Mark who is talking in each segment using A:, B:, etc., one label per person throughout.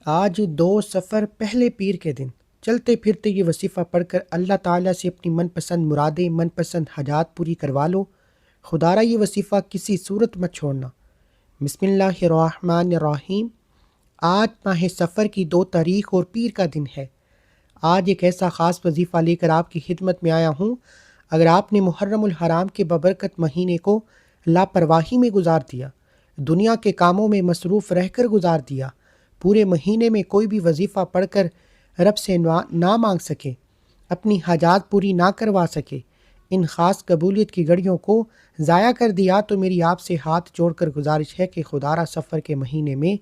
A: آج 2 سفر پہلے پیر کے دن چلتے پھرتے یہ وظیفہ پڑھ کر اللہ تعالیٰ سے اپنی من پسند مرادیں من پسند حاجات پوری کروا لو۔ خدا را یہ وظیفہ کسی صورت مت چھوڑنا۔ بسم اللہ الرحمن الرحیم۔ آج ماہ سفر کی 2 تاریخ اور پیر کا دن ہے۔ آج ایک ایسا خاص وظیفہ لے کر آپ کی خدمت میں آیا ہوں۔ اگر آپ نے محرم الحرام کے ببرکت مہینے کو لاپرواہی میں گزار دیا، دنیا کے کاموں میں مصروف رہ کر گزار دیا، پورے مہینے میں کوئی بھی وظیفہ پڑھ کر رب سے نہ مانگ سکے، اپنی حاجات پوری نہ کروا سکے، ان خاص قبولیت کی گھڑیوں کو ضائع کر دیا، تو میری آپ سے ہاتھ جوڑ کر گزارش ہے کہ خدا را سفر کے مہینے میں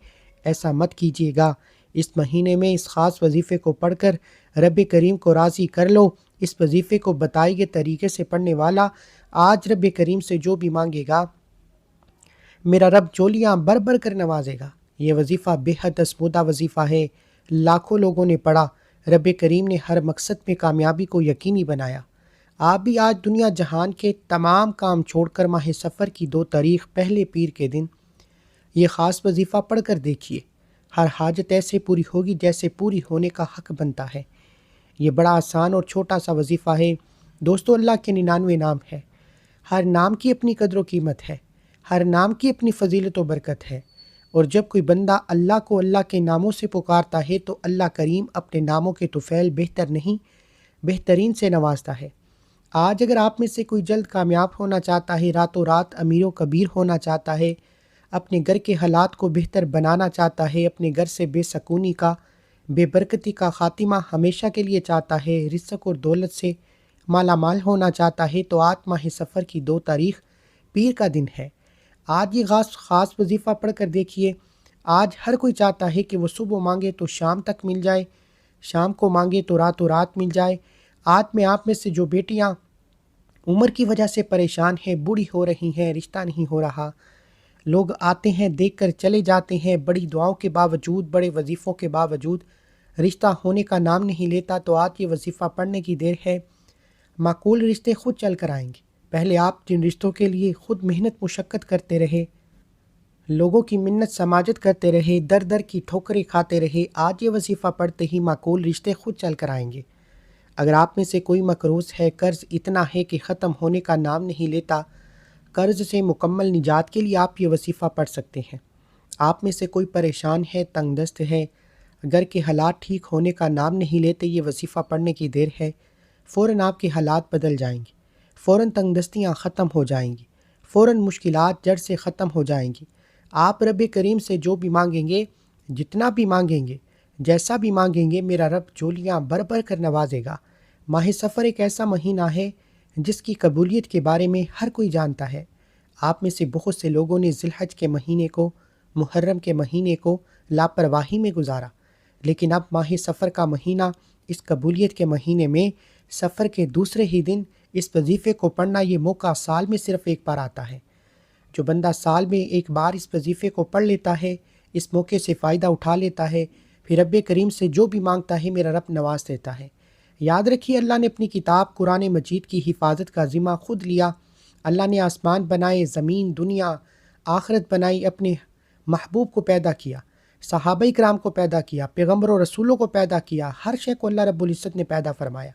A: ایسا مت کیجیے گا۔ اس مہینے میں اس خاص وظیفے کو پڑھ کر رب کریم کو راضی کر لو۔ اس وظیفے کو بتائے گئے طریقے سے پڑھنے والا آج رب کریم سے جو بھی مانگے گا، میرا رب چولیاں بھر بھر کر نوازے گا۔ یہ وظیفہ بے حد اسمودہ وظیفہ ہے، لاکھوں لوگوں نے پڑھا، رب کریم نے ہر مقصد میں کامیابی کو یقینی بنایا۔ آپ بھی آج دنیا جہان کے تمام کام چھوڑ کر ماہ سفر کی 2 تاریخ پہلے پیر کے دن یہ خاص وظیفہ پڑھ کر دیکھیے۔ ہر حاجت ایسے پوری ہوگی جیسے پوری ہونے کا حق بنتا ہے۔ یہ بڑا آسان اور چھوٹا سا وظیفہ ہے۔ دوستو، اللہ کے 99 نام ہے، ہر نام کی اپنی قدر و قیمت ہے، ہر نام کی اپنی فضیلت و برکت ہے، اور جب کوئی بندہ اللہ کو اللہ کے ناموں سے پکارتا ہے تو اللہ کریم اپنے ناموں کے طفیل بہتر نہیں بہترین سے نوازتا ہے۔ آج اگر آپ میں سے کوئی جلد کامیاب ہونا چاہتا ہے، راتوں رات امیر و کبیر ہونا چاہتا ہے، اپنے گھر کے حالات کو بہتر بنانا چاہتا ہے، اپنے گھر سے بے سکونی کا بے برکتی کا خاتمہ ہمیشہ کے لیے چاہتا ہے، رزق اور دولت سے مالا مال ہونا چاہتا ہے، تو آج ماہ سفر کی 2 تاریخ پیر کا دن ہے۔ آج یہ خاص وظیفہ پڑھ کر دیکھیے۔ آج ہر کوئی چاہتا ہے کہ وہ صبح مانگے تو شام تک مل جائے، شام کو مانگے تو راتوں رات مل جائے۔ آج میں آپ میں سے جو بیٹیاں عمر کی وجہ سے پریشان ہیں، بوڑھی ہو رہی ہیں، رشتہ نہیں ہو رہا، لوگ آتے ہیں دیکھ کر چلے جاتے ہیں، بڑی دعاؤں کے باوجود، بڑے وظیفوں کے باوجود رشتہ ہونے کا نام نہیں لیتا، تو آج یہ وظیفہ پڑھنے کی دیر ہے۔ معقول رشتے خود چل کر آئیں گے۔ پہلے آپ جن رشتوں کے لیے خود محنت مشقت کرتے رہے، لوگوں کی منت سماجت کرتے رہے، در در کی ٹھوکریں کھاتے رہے، آج یہ وظیفہ پڑھتے ہی معقول رشتے خود چل کر آئیں گے۔ اگر آپ میں سے کوئی مقروض ہے، قرض اتنا ہے کہ ختم ہونے کا نام نہیں لیتا، قرض سے مکمل نجات کے لیے آپ یہ وظیفہ پڑھ سکتے ہیں۔ آپ میں سے کوئی پریشان ہے، تنگ دست ہے، گھر کے حالات ٹھیک ہونے کا نام نہیں لیتے، یہ وظیفہ پڑھنے کی دیر ہے۔ فوراً آپ کے حالات بدل جائیں گے، فوراً تنگ دستیاں ختم ہو جائیں گی، فوراً مشکلات جڑ سے ختم ہو جائیں گی۔ آپ رب کریم سے جو بھی مانگیں گے، جتنا بھی مانگیں گے، جیسا بھی مانگیں گے، میرا رب جولیاں بھر بھر کر نوازے گا۔ ماہ سفر ایک ایسا مہینہ ہے جس کی قبولیت کے بارے میں ہر کوئی جانتا ہے۔ آپ میں سے بہت سے لوگوں نے ذی الحج کے مہینے کو، محرم کے مہینے کو لاپرواہی میں گزارا، لیکن اب ماہ سفر کا مہینہ، اس قبولیت کے مہینے میں سفر کے دوسرے ہی دن اس وظیفے کو پڑھنا، یہ موقع سال میں صرف ایک بار آتا ہے۔ جو بندہ سال میں ایک بار اس وظیفے کو پڑھ لیتا ہے، اس موقع سے فائدہ اٹھا لیتا ہے، پھر رب کریم سے جو بھی مانگتا ہے، میرا رب نواز دیتا ہے۔ یاد رکھیے، اللہ نے اپنی کتاب قرآن مجید کی حفاظت کا ذمہ خود لیا۔ اللہ نے آسمان بنائے، زمین، دنیا، آخرت بنائی، اپنے محبوب کو پیدا کیا، صحابہ کرام کو پیدا کیا، پیغمبر و رسولوں کو پیدا کیا، ہر شے کو اللہ رب العزت نے پیدا فرمایا۔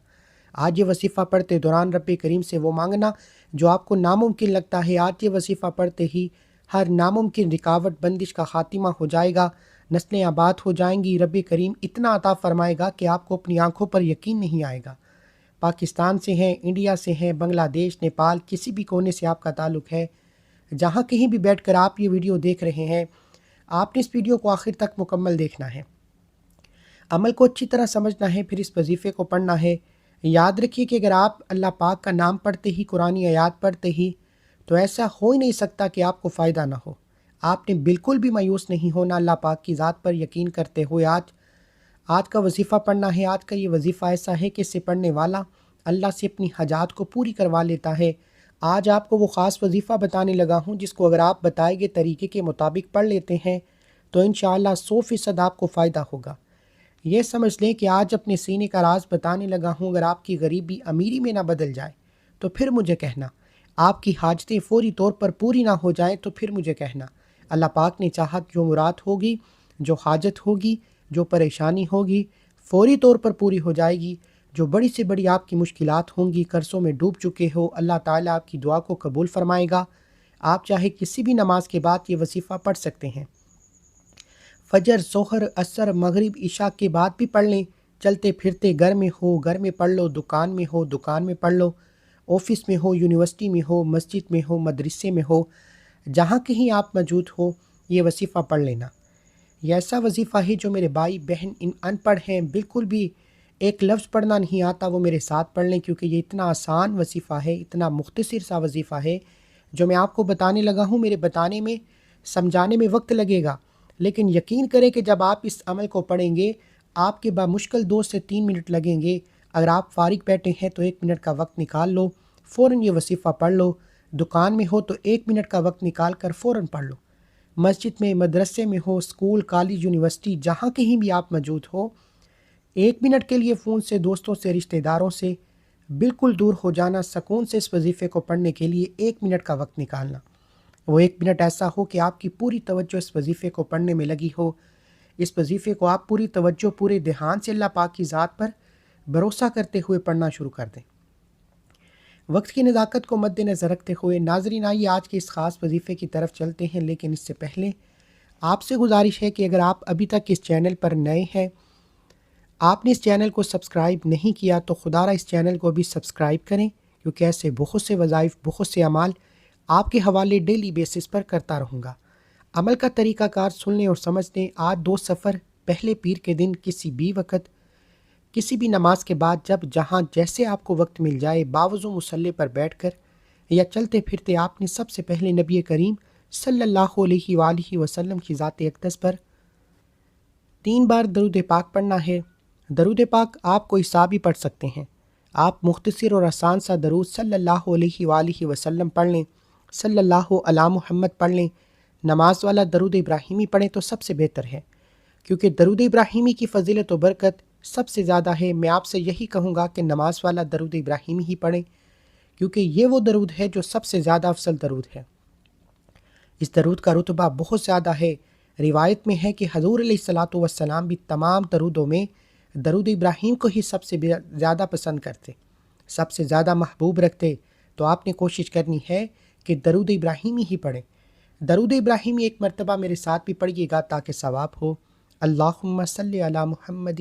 A: آج یہ وظیفہ پڑھتے دوران رب کریم سے وہ مانگنا جو آپ کو ناممکن لگتا ہے، آج یہ وظیفہ پڑھتے ہی ہر ناممکن رکاوٹ بندش کا خاتمہ ہو جائے گا، نسلیں آباد ہو جائیں گی، رب کریم اتنا عطا فرمائے گا کہ آپ کو اپنی آنکھوں پر یقین نہیں آئے گا۔ پاکستان سے ہیں، انڈیا سے ہیں، بنگلہ دیش، نیپال، کسی بھی کونے سے آپ کا تعلق ہے، جہاں کہیں بھی بیٹھ کر آپ یہ ویڈیو دیکھ رہے ہیں، آپ نے اس ویڈیو کو آخر تک مکمل دیکھنا ہے، عمل کو اچھی طرح سمجھنا ہے، پھر اس وظیفے کو پڑھنا ہے۔ یاد رکھیے کہ اگر آپ اللہ پاک کا نام پڑھتے ہی، قرآن آیات پڑھتے ہی، تو ایسا ہو ہی نہیں سکتا کہ آپ کو فائدہ نہ ہو۔ آپ نے بالکل بھی مایوس نہیں ہونا، اللہ پاک کی ذات پر یقین کرتے ہوئے آج کا وظیفہ پڑھنا ہے۔ آج کا یہ وظیفہ ایسا ہے کہ اسے پڑھنے والا اللہ سے اپنی حاجات کو پوری کروا لیتا ہے۔ آج آپ کو وہ خاص وظیفہ بتانے لگا ہوں جس کو اگر آپ بتائے گئے طریقے کے مطابق پڑھ لیتے ہیں تو انشاءاللہ 100% آپ کو فائدہ ہوگا۔ یہ سمجھ لیں کہ آج اپنے سینے کا راز بتانے لگا ہوں، اگر آپ کی غریبی امیری میں نہ بدل جائے تو پھر مجھے کہنا، آپ کی حاجتیں فوری طور پر پوری نہ ہو جائیں تو پھر مجھے کہنا۔ اللہ پاک نے چاہت جو مراد ہوگی، جو حاجت ہوگی، جو پریشانی ہوگی فوری طور پر پوری ہو جائے گی۔ جو بڑی سے بڑی آپ کی مشکلات ہوں گی، قرضوں میں ڈوب چکے ہو، اللہ تعالیٰ آپ کی دعا کو قبول فرمائے گا۔ آپ چاہے کسی بھی نماز کے بعد یہ وظیفہ پڑھ سکتے ہیں، فجر، ظہر، عصر، مغرب، عشاء کے بعد بھی پڑھ لیں۔ چلتے پھرتے گھر میں ہو، گھر میں پڑھ لو، دکان میں ہو، دکان میں پڑھ لو، آفس میں ہو، یونیورسٹی میں ہو، مسجد میں ہو، مدرسے میں ہو، جہاں کہیں آپ موجود ہو، یہ وظیفہ پڑھ لینا۔ یہ ایسا وظیفہ ہے جو میرے بھائی بہن ان پڑھ ہیں بالکل بھی ایک لفظ پڑھنا نہیں آتا، وہ میرے ساتھ پڑھ لیں، کیونکہ یہ اتنا آسان وظیفہ ہے، اتنا مختصر سا وظیفہ ہے جو میں آپ کو بتانے لگا ہوں۔ میرے بتانے میں، سمجھانے میں وقت لگے گا، لیکن یقین کریں کہ جب آپ اس عمل کو پڑھیں گے آپ کے بمشکل 2 سے 3 منٹ لگیں گے۔ اگر آپ فارغ بیٹھے ہیں تو 1 منٹ کا وقت نکال لو، فوراً یہ وظیفہ پڑھ لو۔ دکان میں ہو تو 1 منٹ کا وقت نکال کر فوراً پڑھ لو۔ مسجد میں، مدرسے میں ہو، اسکول، کالج، یونیورسٹی، جہاں کہیں بھی آپ موجود ہو، 1 منٹ کے لیے فون سے، دوستوں سے، رشتہ داروں سے بالکل دور ہو جانا، سکون سے اس وظیفے کو پڑھنے کے لیے 1 منٹ کا وقت نکالنا۔ وہ 1 منٹ ایسا ہو کہ آپ کی پوری توجہ اس وظیفے کو پڑھنے میں لگی ہو۔ اس وظیفے کو آپ پوری توجہ، پورے دھیان سے اللہ پاک کی ذات پر بھروسہ کرتے ہوئے پڑھنا شروع کر دیں۔ وقت کی نزاکت کو مد نظر رکھتے ہوئے ناظرین، آئیے آج کے اس خاص وظیفے کی طرف چلتے ہیں، لیکن اس سے پہلے آپ سے گزارش ہے کہ اگر آپ ابھی تک اس چینل پر نئے ہیں، آپ نے اس چینل کو سبسکرائب نہیں کیا تو خدا را اس چینل کو بھی سبسکرائب کریں، کیونکہ ایسے بہت سے وظائف، بہت سے اعمال آپ کے حوالے ڈیلی بیسس پر کرتا رہوں گا۔ عمل کا طریقہ کار سن لیں اور سمجھ لیں۔ آج 2 سفر پہلے پیر کے دن کسی بھی وقت، کسی بھی نماز کے بعد، جب جہاں جیسے آپ کو وقت مل جائے، باوضو مصلی پر بیٹھ کر یا چلتے پھرتے، آپ نے سب سے پہلے نبی کریم صلی اللہ علیہ وآلہ وسلم کی ذات اقدس پر 3 بار درود پاک پڑھنا ہے۔ درود پاک آپ کوئی سا بھی پڑھ سکتے ہیں۔ آپ مختصر اور آسان سا درود صلی اللہ علیہ وآلہ وسلم پڑھ لیں، صلی اللہ علی محمد پڑھ لیں۔ نماز والا درود ابراہیمی پڑھیں تو سب سے بہتر ہے، کیونکہ درود ابراہیمی کی فضیلت و برکت سب سے زیادہ ہے۔ میں آپ سے یہی کہوں گا کہ نماز والا درود ابراہیمی ہی پڑھیں، کیونکہ یہ وہ درود ہے جو سب سے زیادہ افضل درود ہے۔ اس درود کا رتبہ بہت زیادہ ہے۔ روایت میں ہے کہ حضور علیہ الصلاۃ والسلام بھی تمام درودوں میں درود ابراہیم کو ہی سب سے زیادہ پسند کرتے، سب سے زیادہ محبوب رکھتے۔ تو آپ نے کوشش کرنی ہے کہ درود ابراہیمی ہی پڑھیں۔ درود ابراہیمی 1 مرتبہ میرے ساتھ بھی پڑھیے گا تاکہ ثواب ہو۔ اللہم صلی علی محمد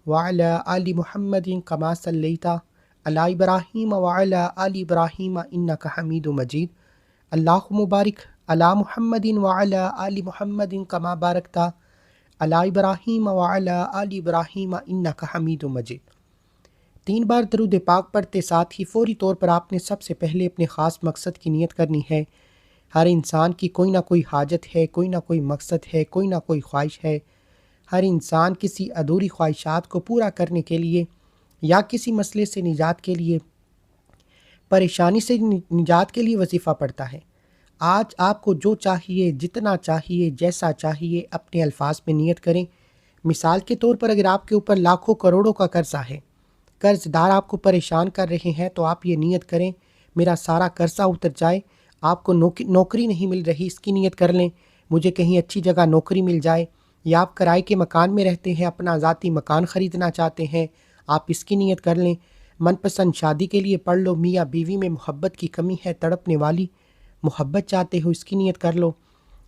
A: وعلی آل محمد کما صلیت علی ابراہیم وعلی آل ابراہیم انک حمید مجید۔ اللہم بارک علی محمد وعلی آل محمد کما بارکت علی ابراہیم وعلی آل ابراہیم انک حمید مجید۔ 3 بار درود پاک پڑھتے ساتھ ہی فوری طور پر آپ نے سب سے پہلے اپنے خاص مقصد کی نیت کرنی ہے۔ ہر انسان کی کوئی نہ کوئی حاجت ہے، کوئی نہ کوئی مقصد ہے، کوئی نہ کوئی خواہش ہے۔ ہر انسان کسی ادھوری خواہشات کو پورا کرنے کے لیے یا کسی مسئلے سے نجات کے لیے، پریشانی سے نجات کے لیے وظیفہ پڑھتا ہے۔ آج آپ کو جو چاہیے، جتنا چاہیے، جیسا چاہیے، اپنے الفاظ میں نیت کریں۔ مثال کے طور پر اگر آپ کے اوپر لاکھوں کروڑوں کا قرضہ ہے، قرض دار آپ کو پریشان کر رہے ہیں، تو آپ یہ نیت کریں میرا سارا قرضہ اتر جائے۔ آپ کو نوکری نہیں مل رہی، اس کی نیت کر لیں مجھے کہیں اچھی جگہ نوکری مل جائے۔ یا آپ کرائے کے مکان میں رہتے ہیں، اپنا ذاتی مکان خریدنا چاہتے ہیں، آپ اس کی نیت کر لیں۔ من پسند شادی کے لیے پڑھ لو، میاں بیوی میں محبت کی کمی ہے، تڑپنے والی محبت چاہتے ہو، اس کی نیت کر لو۔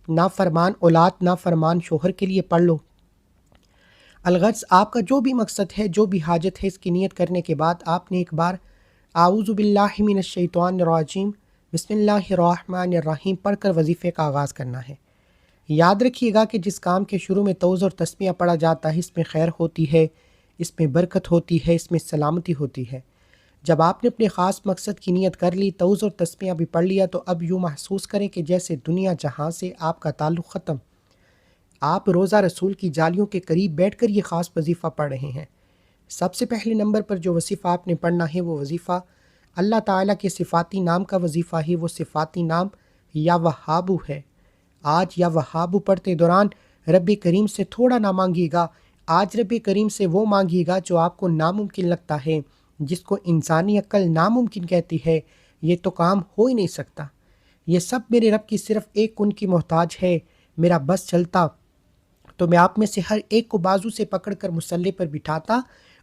A: نافرمان اولاد، نافرمان شوہر کے لیے پڑھ لو۔ الغرض آپ کا جو بھی مقصد ہے، جو بھی حاجت ہے، اس کی نیت کرنے کے بعد آپ نے ایک بار اعوذ باللہ من الشیطان الرجیم بسم اللہ الرحمن الرحیم پڑھ کر وظیفے کا آغاز کرنا ہے۔ یاد رکھیے گا کہ جس کام کے شروع میں توز اور تسمیہ پڑھا جاتا ہے، اس میں خیر ہوتی ہے، اس میں برکت ہوتی ہے، اس میں سلامتی ہوتی ہے۔ جب آپ نے اپنے خاص مقصد کی نیت کر لی، توز اور تسمیہ بھی پڑھ لیا، تو اب یوں محسوس کریں کہ جیسے دنیا جہاں سے آپ کا تعلق ختم۔ آپ روزہ رسول کی جالیوں کے قریب بیٹھ کر یہ خاص وظیفہ پڑھ رہے ہیں۔ سب سے پہلے نمبر پر جو وظیفہ آپ نے پڑھنا ہے، وہ وظیفہ اللہ تعالیٰ کے صفاتی نام کا وظیفہ ہے۔ وہ صفاتی نام یا وہابو ہے۔ آج یا وہابو پڑھتے دوران رب کریم سے تھوڑا نہ مانگیے گا، آج رب کریم سے وہ مانگیے گا جو آپ کو ناممکن لگتا ہے، جس کو انسانی عقل ناممکن کہتی ہے۔ یہ تو کام ہو ہی نہیں سکتا، یہ سب میرے رب کی صرف ایک کن کی محتاج ہے۔ میرا بس چلتا تو میں آپ میں سے ہر ایک کو بازو سے پکڑ کر مصلی پر بٹھاتا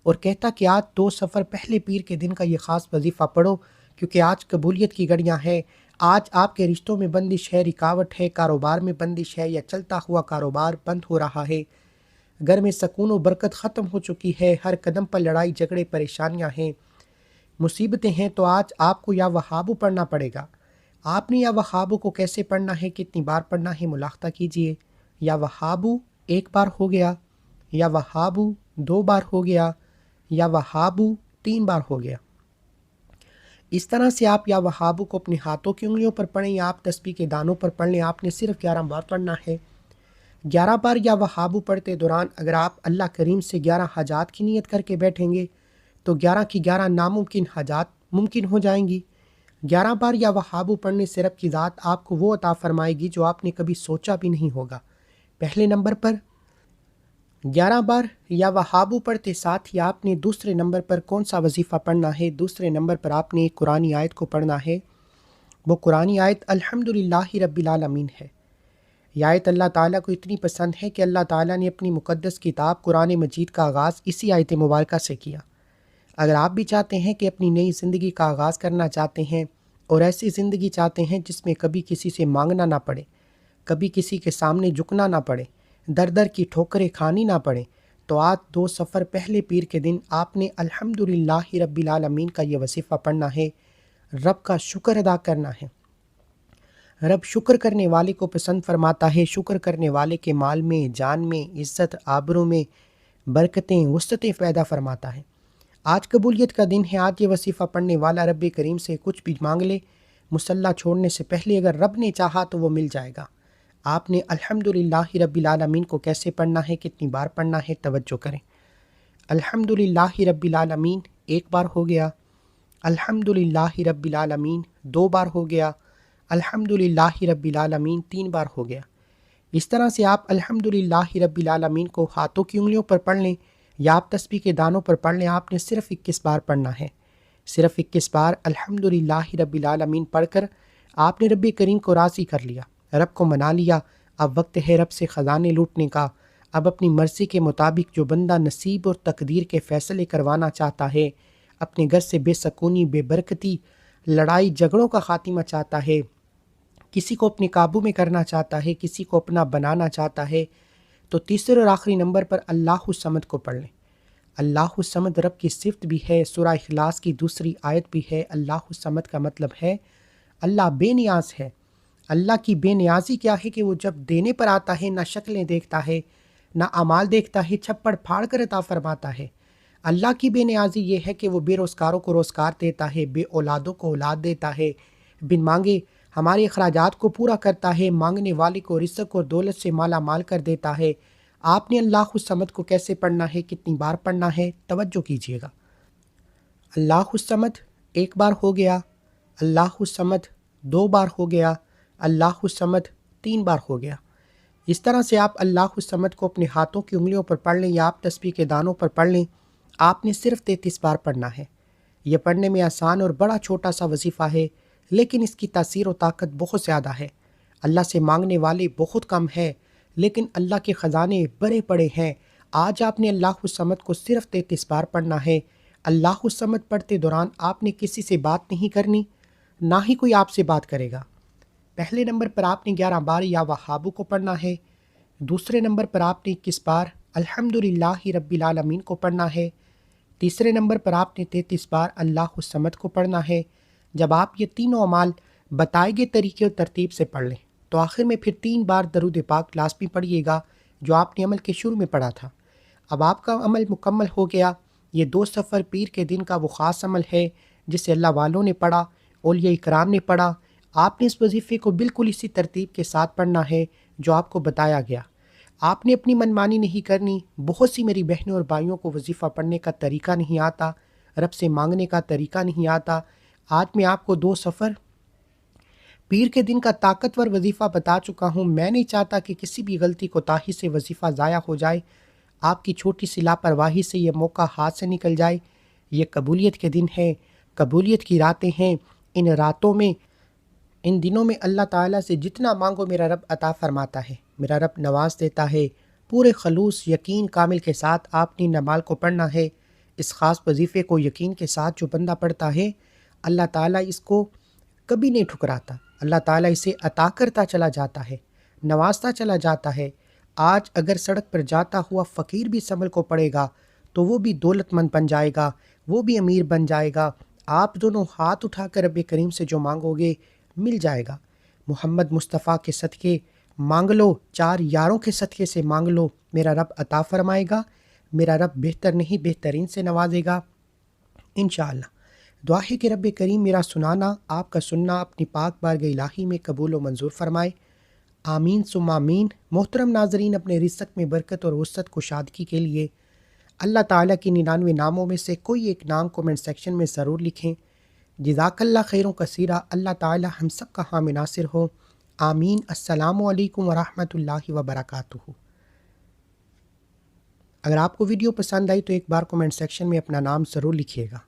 A: اور کہتا کہ آج 2 سفر پہلے پیر کے دن کا یہ خاص وظیفہ پڑھو، کیونکہ آج قبولیت کی گھڑیاں ہیں، آج آپ کے رشتوں میں بندش ہے، رکاوٹ ہے، کاروبار میں بندش ہے یا چلتا ہوا کاروبار بند ہو رہا ہے، گھر میں سکون و برکت ختم ہو چکی ہے، ہر قدم پر لڑائی جھگڑے پریشانیاں ہیں، مصیبتیں ہیں، تو آج آپ کو یا وہابو پڑھنا پڑے گا۔ آپ نے یا وہابو کو کیسے پڑھنا ہے، کتنی بار پڑھنا ہے، ملاحظہ کیجئے۔ یا وہابو 1 بار ہو گیا، یا وہابو 2 بار ہو گیا، یا وہابو 3 بار ہو گیا۔ اس طرح سے آپ یا وہابو کو اپنے ہاتھوں کی انگلیوں پر پڑھیں یا آپ تسبیح کے دانوں پر پڑھ لیں، آپ نے صرف 11 بار پڑھنا ہے۔ 11 بار یا وہابو پڑھتے دوران اگر آپ اللہ کریم سے 11 حاجات کی نیت کر کے بیٹھیں گے تو 11 کی 11 ناممکن حاجات ممکن ہو جائیں گی۔ 11 بار یا وہابو پڑھنے سے رب کی ذات آپ کو وہ عطا فرمائے گی جو آپ نے کبھی سوچا بھی نہیں ہوگا۔ پہلے نمبر پر 11 بار یا وہابو پڑھتے ساتھ ہی آپ نے دوسرے نمبر پر کون سا وظیفہ پڑھنا ہے؟ دوسرے نمبر پر آپ نے ایک قرآنی آیت کو پڑھنا ہے۔ وہ قرآنی آیت الحمدللہ رب العالمین ہے۔ یہ آیت اللہ تعالیٰ کو اتنی پسند ہے کہ اللہ تعالیٰ نے اپنی مقدس کتاب قرآن مجید کا آغاز اسی آیت مبارکہ سے کیا۔ اگر آپ بھی چاہتے ہیں کہ اپنی نئی زندگی کا آغاز کرنا چاہتے ہیں اور ایسی زندگی چاہتے ہیں جس میں کبھی کسی سے مانگنا نہ پڑے، کبھی کسی کے سامنے جھکنا نہ پڑے، در در کی ٹھوکریں کھانی نہ پڑے، تو آج 2 سفر پہلے پیر کے دن آپ نے الحمدللہ رب العالمین کا یہ وظیفہ پڑھنا ہے، رب کا شکر ادا کرنا ہے۔ رب شکر کرنے والے کو پسند فرماتا ہے، شکر کرنے والے کے مال میں، جان میں، عزت آبروں میں برکتیں وسعتیں پیدا فرماتا ہے۔ آج قبولیت کا دن ہے، آج یہ وظیفہ پڑھنے والا رب کریم سے کچھ بھی مانگ لے، مصلی چھوڑنے سے پہلے اگر رب نے چاہا تو وہ مل جائے گا۔ آپ نے الحمدللہ رب العالمین کو کیسے پڑھنا ہے، کتنی بار پڑھنا ہے، توجہ کریں۔ الحمدللہ رب العالمین 1 بار ہو گیا، الحمدللہ رب العالمین 2 بار ہو گیا، الحمدللہ رب العالمین 3 بار ہو گیا۔ اس طرح سے آپ الحمدللہ رب العالمین کو ہاتھوں کی انگلیوں پر پڑھ لیں یا آپ تسبیح کے دانوں پر پڑھ لیں، آپ نے صرف 21 بار پڑھنا ہے۔ صرف 21 بار الحمدللہ رب العالمین پڑھ کر آپ نے رب کریم کو راضی کر لیا، رب کو منا لیا۔ اب وقت ہے رب سے خزانے لوٹنے کا۔ اب اپنی مرضی کے مطابق جو بندہ نصیب اور تقدیر کے فیصلے کروانا چاہتا ہے، اپنے گھر سے بے سکونی، بے برکتی، لڑائی جھگڑوں کا خاتمہ چاہتا ہے، کسی کو اپنے قابو میں کرنا چاہتا ہے، کسی کو اپنا بنانا چاہتا ہے، تو تیسرے اور آخری نمبر پر اللہ الصمد کو پڑھ لیں۔ اللہ الصمد رب کی صفت بھی ہے، سورہ اخلاص کی دوسری آیت بھی ہے۔ اللہ الصمد کا مطلب ہے اللہ بے نیاز ہے۔ اللہ کی بے نیازی کیا ہے کہ وہ جب دینے پر آتا ہے نہ شکلیں دیکھتا ہے، نہ اعمال دیکھتا ہے، چھپڑ پھاڑ کر عطا فرماتا ہے۔ اللہ کی بے نیازی یہ ہے کہ وہ بے روزگاروں کو روزگار دیتا ہے، بے اولادوں کو اولاد دیتا ہے، بن مانگے ہمارے اخراجات کو پورا کرتا ہے، مانگنے والے کو رزق اور دولت سے مالا مال کر دیتا ہے۔ آپ نے اللہ الصمد کو کیسے پڑھنا ہے، کتنی بار پڑھنا ہے، توجہ کیجیے گا۔ اللہ الصمد 1 بار ہو گیا، اللہ الصمد 2 بار ہو گیا، اللہ الصمد 3 بار ہو گیا۔ اس طرح سے آپ اللہ الصمد کو اپنے ہاتھوں کی انگلیوں پر پڑھ لیں یا آپ تسبیح کے دانوں پر پڑھ لیں، آپ نے صرف 33 بار پڑھنا ہے۔ یہ پڑھنے میں آسان اور بڑا چھوٹا سا وظیفہ ہے، لیکن اس کی تاثیر و طاقت بہت زیادہ ہے۔ اللہ سے مانگنے والے بہت کم ہیں، لیکن اللہ کے خزانے بڑے بڑے ہیں۔ آج آپ نے اللہ الصمد کو صرف 33 بار پڑھنا ہے۔ اللہ الصمد پڑھتے دوران آپ نے کسی سے بات نہیں کرنی، نہ ہی کوئی آپ سے بات کرے گا۔ پہلے نمبر پر آپ نے 11 بار یا وہابو کو پڑھنا ہے، دوسرے نمبر پر آپ نے 21 بار الحمدللہ رب العالمین کو پڑھنا ہے، تیسرے نمبر پر آپ نے 33 بار اللہ الصمد کو پڑھنا ہے۔ جب آپ یہ تینوں اعمال بتائے گئے طریقے اور ترتیب سے پڑھ لیں تو آخر میں پھر 3 بار درود پاک لازمی پڑھیے گا جو آپ نے عمل کے شروع میں پڑھا تھا۔ اب آپ کا عمل مکمل ہو گیا۔ یہ 2 سفر پیر کے دن کا وہ خاص عمل ہے جسے اللہ والوں نے پڑھا، اولیاء کرام نے پڑھا۔ آپ نے اس وظیفے کو بالکل اسی ترتیب کے ساتھ پڑھنا ہے جو آپ کو بتایا گیا۔ آپ نے اپنی منمانی نہیں کرنی۔ بہت سی میری بہنوں اور بھائیوں کو وظیفہ پڑھنے کا طریقہ نہیں آتا، رب سے مانگنے کا طریقہ نہیں آتا۔ آج میں آپ کو 2 سفر پیر کے دن کا طاقتور وظیفہ بتا چکا ہوں۔ میں نہیں چاہتا کہ کسی بھی غلطی کوتاہی سے وظیفہ ضائع ہو جائے، آپ کی چھوٹی سی لاپرواہی سے یہ موقع ہاتھ سے نکل جائے۔ یہ قبولیت کے دن ہے، قبولیت کی راتیں ہیں۔ ان راتوں میں، ان دنوں میں اللہ تعالیٰ سے جتنا مانگو میرا رب عطا فرماتا ہے، میرا رب نواز دیتا ہے۔ پورے خلوص یقین کامل کے ساتھ آپ نے نماز کو پڑھنا ہے۔ اس خاص وظیفے کو یقین کے ساتھ جو بندہ پڑھتا ہے، اللہ تعالیٰ اس کو کبھی نہیں ٹھکراتا، اللہ تعالیٰ اسے عطا کرتا چلا جاتا ہے، نوازتا چلا جاتا ہے۔ آج اگر سڑک پر جاتا ہوا فقیر بھی اس عمل کو پڑھے گا تو وہ بھی دولت مند بن جائے گا، وہ بھی امیر بن جائے گا۔ آپ دونوں ہاتھ اٹھا کر رب کریم سے جو مانگو گے مل جائے گا۔ محمد مصطفیٰ کے صدقے مانگ لو، 4 یاروں کے صدقے سے مانگ لو، میرا رب عطا فرمائے گا، میرا رب بہتر نہیں بہترین سے نوازے گا انشاءاللہ۔ دعا ہے کہ رب کریم میرا سنانا، آپ کا سننا اپنی پاک بارگاہ الہی میں قبول و منظور فرمائے، آمین ثم آمین۔ محترم ناظرین، اپنے رزق میں برکت اور وسعت کشادگی کے لیے اللہ تعالیٰ کی 99 ناموں میں سے کوئی ایک نام کومنٹ سیکشن میں ضرور لکھیں۔ جزاک اللہ خیروں کثیرہ، اللہ تعالیٰ ہم سب کا حامی ناصر ہو، آمین۔ السلام علیکم ورحمۃ اللہ وبرکاتہ۔ اگر آپ کو ویڈیو پسند آئی تو ایک بار کومنٹ سیکشن میں اپنا نام ضرور لکھیے گا۔